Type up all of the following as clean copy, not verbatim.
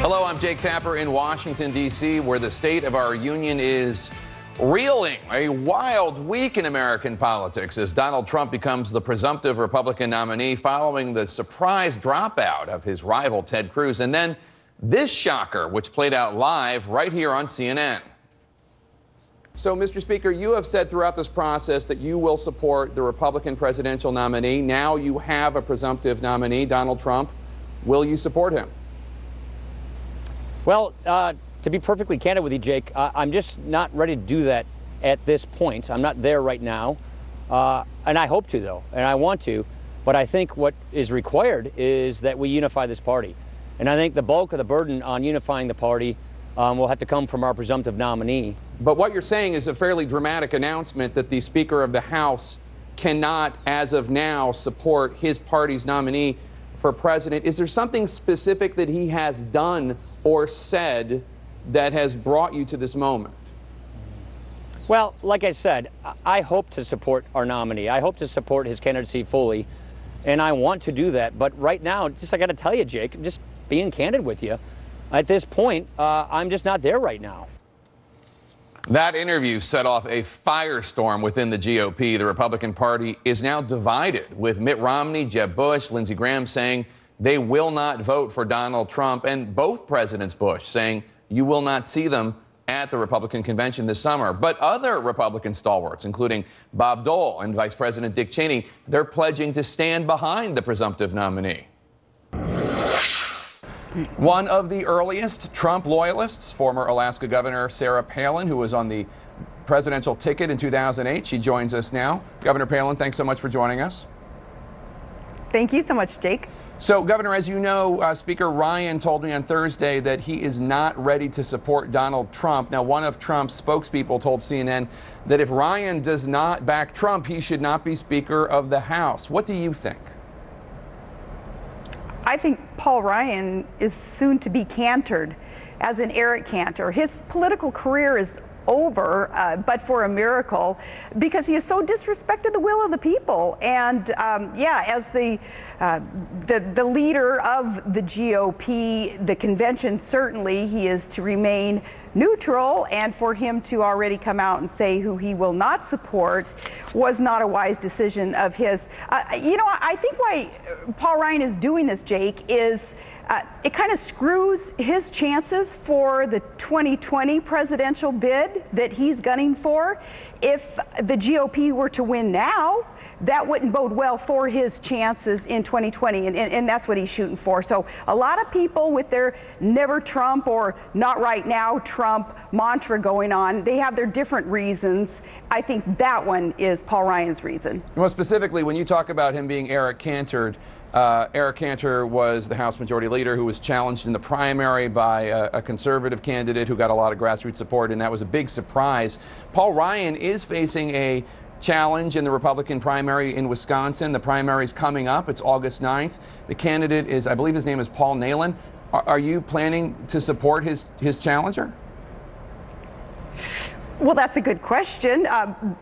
Hello, I'm Jake Tapper in Washington, D.C., where the state of our union is reeling. A wild week in American politics as Donald Trump becomes the presumptive Republican nominee following the surprise dropout of his rival Ted Cruz. And then this shocker, which played out live right here on CNN. So, Mr. Speaker, you have said throughout this process that you will support the Republican presidential nominee. Now you have a presumptive nominee, Donald Trump. Will you support him? Well, to be perfectly candid with you, Jake, I'm just not ready to do that at this point. I'm not there right now. And I hope to, though, and I want to. But I think what is required is that we unify this party. And I think the bulk of the burden on unifying the party will have to come from our presumptive nominee. But what you're saying is a fairly dramatic announcement that the Speaker of the House cannot, as of now, support his party's nominee for president. Is there something specific that he has done or said that has brought you to this moment? Well, like I said, I hope to support our nominee. I hope to support his candidacy fully, and I want to do that. But right now, I got to tell you, Jake, just being candid with you, at this point, I'm just not there right now. That interview set off a firestorm within the GOP. The Republican Party is now divided, with Mitt Romney, Jeb Bush, Lindsey Graham saying they will not vote for Donald Trump, and both Presidents Bush saying you will not see them at the Republican convention this summer. But other Republican stalwarts, including Bob Dole and Vice President Dick Cheney, they're pledging to stand behind the presumptive nominee. One of the earliest Trump loyalists, former Alaska Governor Sarah Palin, who was on the presidential ticket in 2008. She joins us now. Governor Palin, thanks so much for joining us. Thank you so much, Jake. So, Governor, as you know, Speaker Ryan told me on Thursday that he is not ready to support Donald Trump. Now, one of Trump's spokespeople told CNN that if Ryan does not back Trump, he should not be Speaker of the House. What do you think? I think Paul Ryan is soon to be cantored as an Eric Cantor. His political career is over, but for a miracle, because he has so disrespected the will of the people. And as the leader of the GOP, the convention, certainly he is to remain neutral, and for him to already come out and say who he will not support was not a wise decision of his. I think why Paul Ryan is doing this, Jake, is it kind of screws his chances for the 2020 presidential bid that he's gunning for. If the GOP were to win now, that wouldn't bode well for his chances in 2020, and that's what he's shooting for. So a lot of people with their never Trump or not right now Trump mantra going on, they have their different reasons. I think that one is Paul Ryan's reason. Well, specifically, when you talk about him being Eric Cantored, Eric Cantor was the House Majority Leader who was challenged in the primary by a conservative candidate who got a lot of grassroots support, and that was a big surprise. Paul Ryan is facing a challenge in the Republican primary in Wisconsin. The primary is coming up. It's August 9th. The candidate is, I believe his name is Paul Nehlen. Are you planning to support his challenger? Well, that's a good question,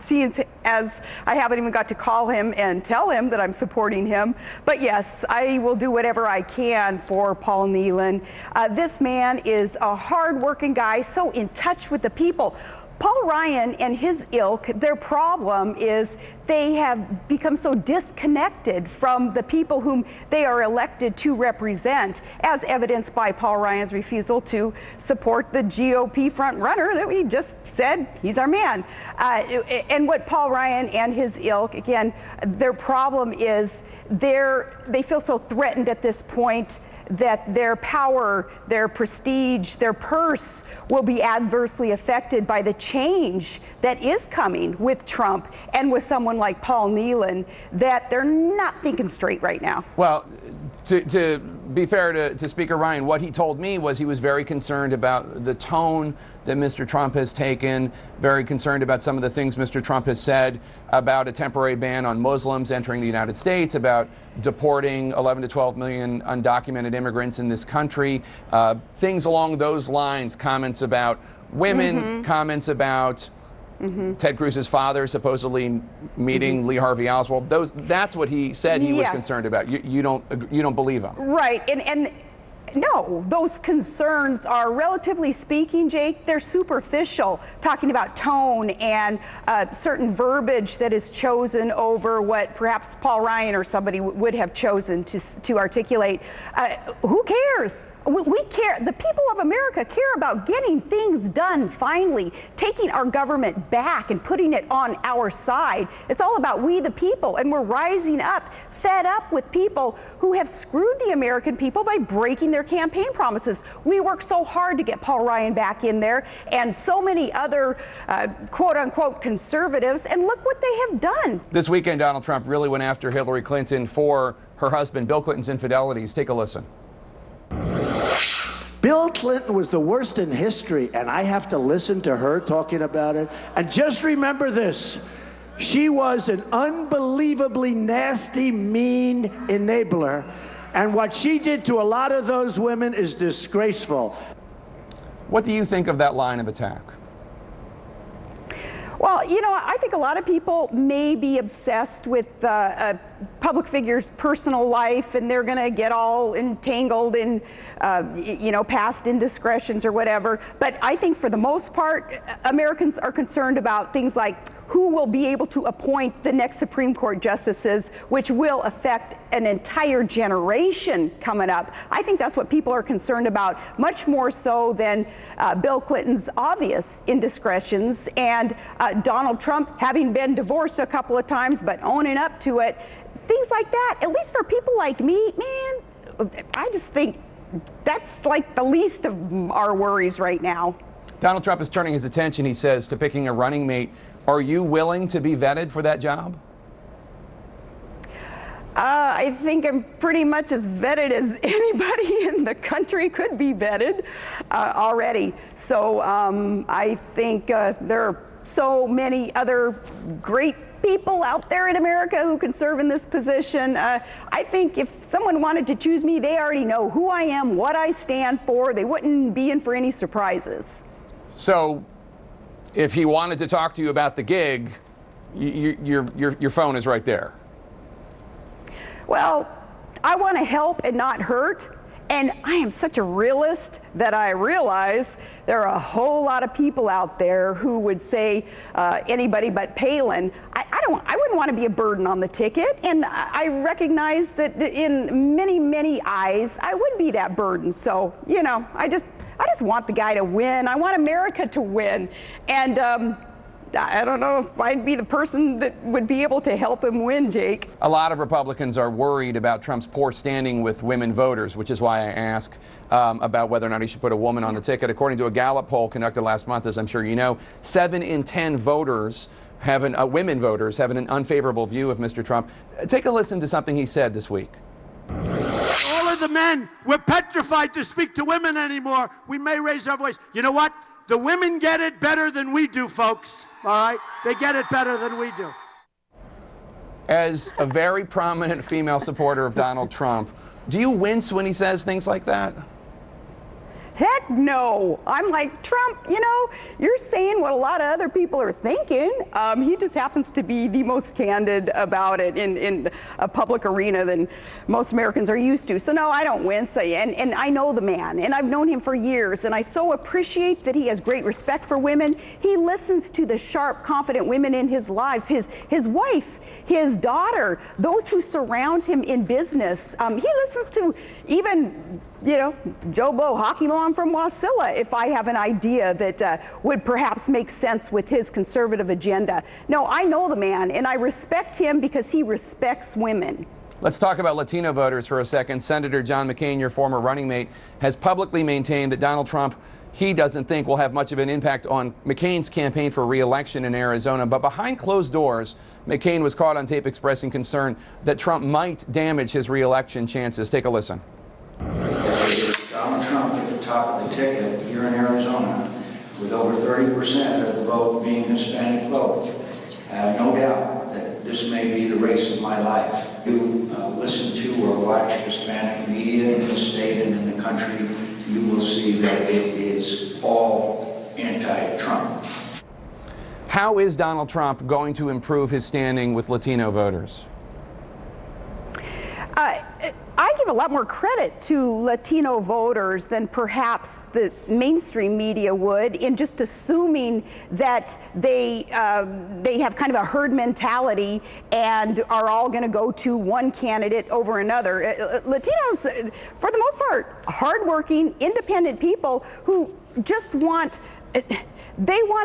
seeing as I haven't even got to call him and tell him that I'm supporting him. But yes, I will do whatever I can for Paul Nehlen. This man is a hard-working guy, so in touch with the people. Paul Ryan and his ilk, their problem is they have become so disconnected from the people whom they are elected to represent, as evidenced by Paul Ryan's refusal to support the GOP front runner that we just said he's our man. And what Paul Ryan and his ilk, again, their problem is they feel so threatened at this point that their power, their prestige, their purse will be adversely affected by the change that is coming with Trump and with someone like Paul Nehlen, that they're not thinking straight right now. Well, to be fair to Speaker Ryan, what he told me was he was very concerned about the tone that Mr. Trump has taken, very concerned about some of the things Mr. Trump has said about a temporary ban on Muslims entering the United States, about deporting 11 to 12 million undocumented immigrants in this country, things along those lines, comments about women, comments about Ted Cruz's father supposedly meeting Lee Harvey Oswald. That's what he said he was concerned about. You don't believe him. Right. And No, those concerns are, relatively speaking, Jake, they're superficial, talking about tone and certain verbiage that is chosen over what perhaps Paul Ryan or somebody would have chosen to articulate. Who cares? We care. The people of America care about getting things done, finally, taking our government back and putting it on our side. It's all about we the people, and we're rising up, fed up with people who have screwed the American people by breaking their campaign promises. We worked so hard to get Paul Ryan back in there, and so many other quote-unquote conservatives, and look what they have done. This weekend, Donald Trump really went after Hillary Clinton for her husband Bill Clinton's infidelities. Take a listen. Bill Clinton was the worst in history, and I have to listen to her talking about it. And just remember this, she was an unbelievably nasty, mean enabler, and what she did to a lot of those women is disgraceful. What do you think of that line of attack? Well, you know, I think a lot of people may be obsessed with a public figure's personal life, and they're going to get all entangled in, you know, past indiscretions or whatever. But I think for the most part, Americans are concerned about things like who will be able to appoint the next Supreme Court justices, which will affect an entire generation coming up. I think that's what people are concerned about, much more so than Bill Clinton's obvious indiscretions and Donald Trump having been divorced a couple of times but owning up to it. Things like that, at least for people like me, man, I just think that's like the least of our worries right now. Donald Trump is turning his attention, he says, to picking a running mate. Are you willing to be vetted for that job? I think I'm pretty much as vetted as anybody in the country could be vetted already. So I think there are so many other great people out there in America who can serve in this position. I think if someone wanted to choose me, they already know who I am, what I stand for. They wouldn't be in for any surprises. So if he wanted to talk to you about the gig, your phone is right there. Well, I want to help and not hurt. And I am such a realist that I realize there are a whole lot of people out there who would say anybody but Palin. I wouldn't want to be a burden on the ticket. And I recognize that in many, many eyes, I would be that burden. So, you know, I just want the guy to win. I want America to win. And I don't know if I'd be the person that would be able to help him win, Jake. A lot of Republicans are worried about Trump's poor standing with women voters, which is why I ask about whether or not he should put a woman on the ticket. According to a Gallup poll conducted last month, as I'm sure you know, 7 in 10 voters women voters have an unfavorable view of Mr. Trump. Take a listen to something he said this week. All of the men, we're petrified to speak to women anymore. We may raise our voice. You know what? The women get it better than we do, folks. All right? They get it better than we do. As a very prominent female supporter of Donald Trump, do you wince when he says things like that? Heck no. I'm like, Trump, you know, you're saying what a lot of other people are thinking. He just happens to be the most candid about it in a public arena than most Americans are used to. So no, I don't wince. And I know the man, and I've known him for years, and I so appreciate that he has great respect for women. He listens to the sharp, confident women in his lives, his wife, his daughter, those who surround him in business. He listens to even, you know, Joe Blow, hockey mom from Wasilla, if I have an idea that would perhaps make sense with his conservative agenda. No, I know the man, and I respect him because he respects women. Let's talk about Latino voters for a second. Senator John McCain, your former running mate, has publicly maintained that Donald Trump, he doesn't think will have much of an impact on McCain's campaign for re-election in Arizona. But behind closed doors, McCain was caught on tape expressing concern that Trump might damage his re-election chances. Take a listen. Donald Trump at the top of the ticket here in Arizona, with over 30% of the vote being Hispanic vote. I have no doubt that this may be the race of my life. You listen to or watch Hispanic media in the state and in the country, you will see that it is all anti-Trump. How is Donald Trump going to improve his standing with Latino voters? I give a lot more credit to Latino voters than perhaps the mainstream media would in just assuming that they have kind of a herd mentality and are all going to go to one candidate over another. Latinos, for the most part, hardworking, independent people who just want to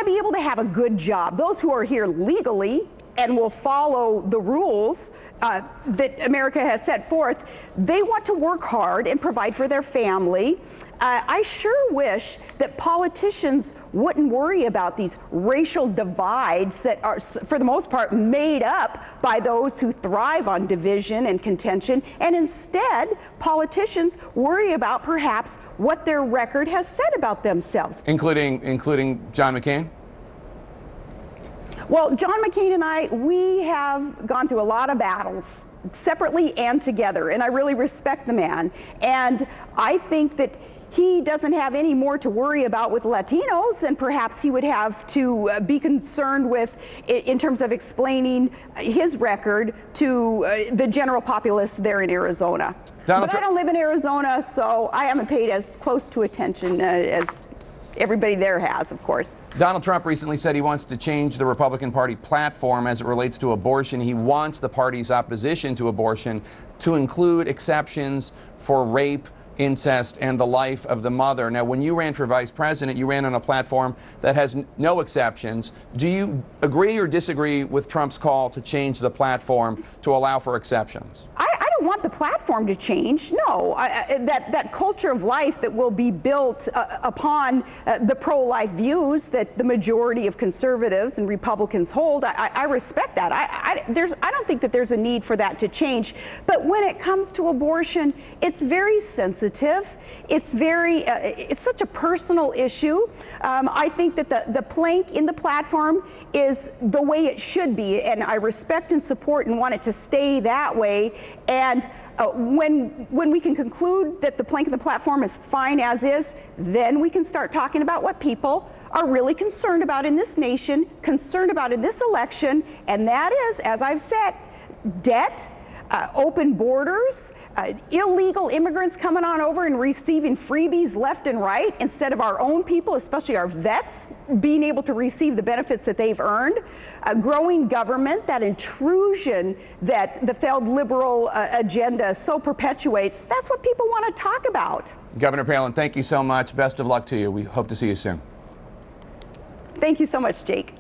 be able to have a good job. Those who are here legally and will follow the rules that America has set forth, they want to work hard and provide for their family. I sure wish that politicians wouldn't worry about these racial divides that are, for the most part, made up by those who thrive on division and contention, and instead, politicians worry about perhaps what their record has said about themselves. Including John McCain? Well, John McCain and I, we have gone through a lot of battles, separately and together, and I really respect the man. And I think that he doesn't have any more to worry about with Latinos than perhaps he would have to be concerned with in terms of explaining his record to the general populace there in Arizona. But I don't live in Arizona, so I haven't paid as close to attention as everybody there has, of course. Donald Trump recently said he wants to change the Republican Party platform as it relates to abortion. He wants the party's opposition to abortion to include exceptions for rape, incest, and the life of the mother. Now, when you ran for vice president, you ran on a platform that has no exceptions. Do you agree or disagree with Trump's call to change the platform to allow for exceptions? I don't want the platform to change. No, that culture of life that will be built upon the pro-life views that the majority of conservatives and Republicans hold, I respect that. I don't think that there's a need for that to change. But when it comes to abortion, it's very sensitive. It's such a personal issue. I think that the plank in the platform is the way it should be, and I respect and support and want it to stay that way. And when we can conclude that the plank of the platform is fine as is, then we can start talking about what people are really concerned about in this nation, concerned about in this election, and that is, as I've said, debt, open borders, illegal immigrants coming on over and receiving freebies left and right instead of our own people, especially our vets, being able to receive the benefits that they've earned, growing government, that intrusion that the failed liberal agenda so perpetuates. That's what people want to talk about. Governor Palin, thank you so much. Best of luck to you. We hope to see you soon. Thank you so much, Jake.